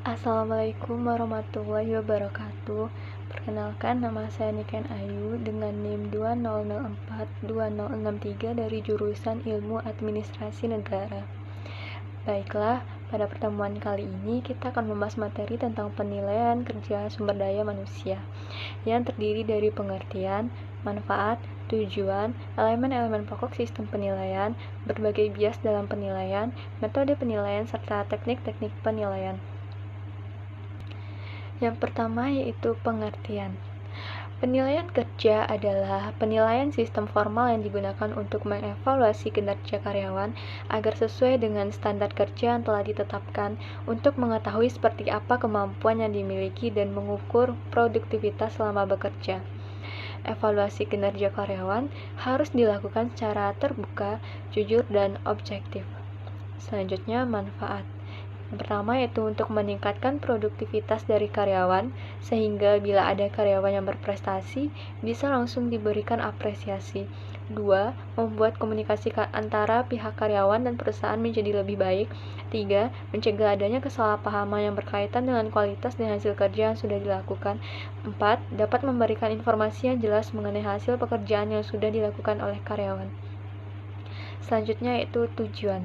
Assalamualaikum warahmatullahi wabarakatuh. Perkenalkan, nama saya Niken Ayu dengan NIM 20042063 dari jurusan Ilmu Administrasi Negara. Baiklah, pada pertemuan kali ini kita akan membahas materi tentang penilaian kerja sumber daya manusia yang terdiri dari pengertian, manfaat, tujuan, elemen-elemen pokok sistem penilaian, berbagai bias dalam penilaian, metode penilaian, serta teknik-teknik penilaian. Yang pertama yaitu pengertian. Penilaian kerja adalah penilaian sistem formal yang digunakan untuk mengevaluasi kinerja karyawan agar sesuai dengan standar kerja yang telah ditetapkan untuk mengetahui seperti apa kemampuan yang dimiliki dan mengukur produktivitas selama bekerja. Evaluasi kinerja karyawan harus dilakukan secara terbuka, jujur, dan objektif. Selanjutnya, manfaat. Yang pertama yaitu untuk meningkatkan produktivitas dari karyawan, sehingga bila ada karyawan yang berprestasi, bisa langsung diberikan apresiasi. 2. Membuat komunikasi antara pihak karyawan dan perusahaan menjadi lebih baik. 3. Mencegah adanya kesalahpahaman yang berkaitan dengan kualitas dan hasil kerja yang sudah dilakukan. 4. Dapat memberikan informasi yang jelas mengenai hasil pekerjaan yang sudah dilakukan oleh karyawan. Selanjutnya yaitu tujuan.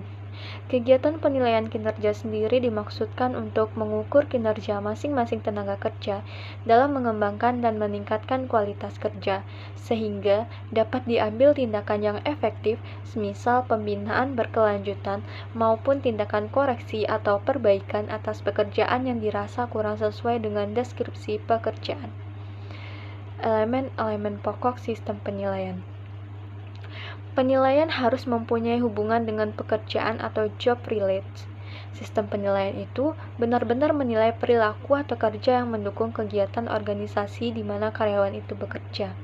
Kegiatan penilaian kinerja sendiri dimaksudkan untuk mengukur kinerja masing-masing tenaga kerja dalam mengembangkan dan meningkatkan kualitas kerja, sehingga dapat diambil tindakan yang efektif, semisal pembinaan berkelanjutan maupun tindakan koreksi atau perbaikan atas pekerjaan yang dirasa kurang sesuai dengan deskripsi pekerjaan. Elemen-elemen pokok sistem penilaian. Penilaian harus mempunyai hubungan dengan pekerjaan atau job related. Sistem penilaian itu benar-benar menilai perilaku atau kerja yang mendukung kegiatan organisasi di mana karyawan itu bekerja.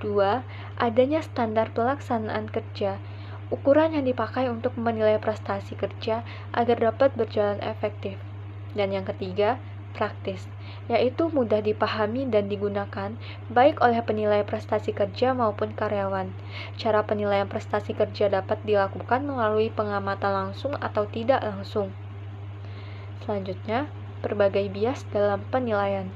2. Adanya standar pelaksanaan kerja, ukuran yang dipakai untuk menilai prestasi kerja agar dapat berjalan efektif. Dan yang ketiga, praktis, yaitu mudah dipahami dan digunakan baik oleh penilai prestasi kerja maupun karyawan. Cara penilaian prestasi kerja dapat dilakukan melalui pengamatan langsung atau tidak langsung. Selanjutnya, berbagai bias dalam penilaian.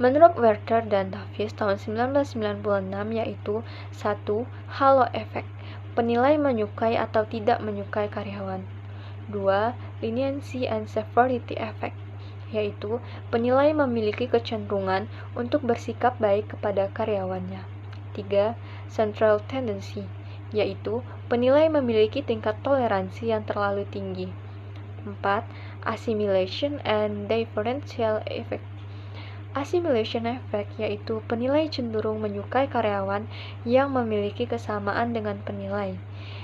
Menurut Werther dan Davis tahun 1996 yaitu 1. Halo efek, penilai menyukai atau tidak menyukai karyawan. 2. Leniency and severity effect, yaitu penilai memiliki kecenderungan untuk bersikap baik kepada karyawannya. 3. Central tendency, yaitu penilai memiliki tingkat toleransi yang terlalu tinggi. 4. Assimilation and differential effect. Assimilation effect yaitu penilai cenderung menyukai karyawan yang memiliki kesamaan dengan penilai.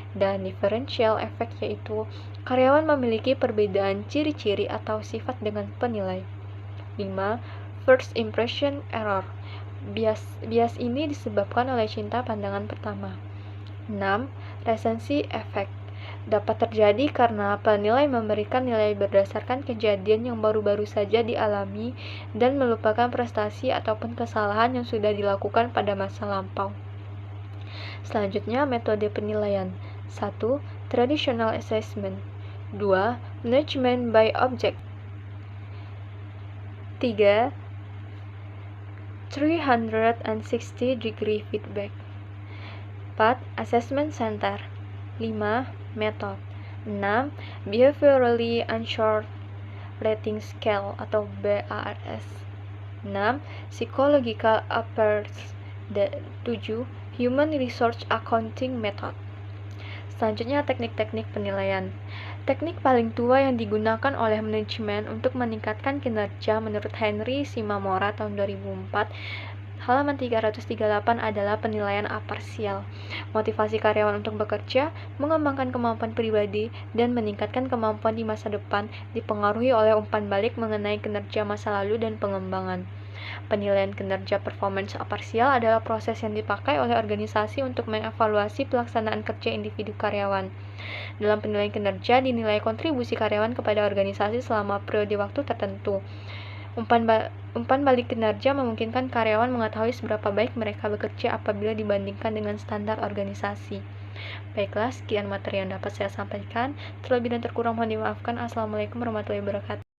Dan differential effect yaitu karyawan memiliki perbedaan ciri-ciri atau sifat dengan penilai. 5. First impression error. Bias ini disebabkan oleh cinta pandangan pertama. 6. Recency effect. Dapat terjadi karena penilai memberikan nilai berdasarkan kejadian yang baru-baru saja dialami dan melupakan prestasi ataupun kesalahan yang sudah dilakukan pada masa lampau. Selanjutnya, metode penilaian. 1. Traditional assessment. 2. Management by object. 3. 360-degree feedback. 4. Assessment center. 5. Method. 6. Behaviorally Anchored Rating Scale atau BARS. 6. Psychological Approach. 7. Human Resource Accounting Method. Selanjutnya, teknik-teknik penilaian. Teknik paling tua yang digunakan oleh manajemen untuk meningkatkan kinerja menurut Henry Shimamura tahun 2004, halaman 338 adalah penilaian aparsial. Motivasi karyawan untuk bekerja, mengembangkan kemampuan pribadi, dan meningkatkan kemampuan di masa depan dipengaruhi oleh umpan balik mengenai kinerja masa lalu dan pengembangan. Penilaian kinerja performance aparsial adalah proses yang dipakai oleh organisasi untuk mengevaluasi pelaksanaan kerja individu karyawan. Dalam penilaian kinerja dinilai kontribusi karyawan kepada organisasi selama periode waktu tertentu. Umpan balik kinerja memungkinkan karyawan mengetahui seberapa baik mereka bekerja apabila dibandingkan dengan standar organisasi. Baiklah, sekian materi yang dapat saya sampaikan. Terlebih dan terkurang mohon dimaafkan. Assalamualaikum warahmatullahi wabarakatuh.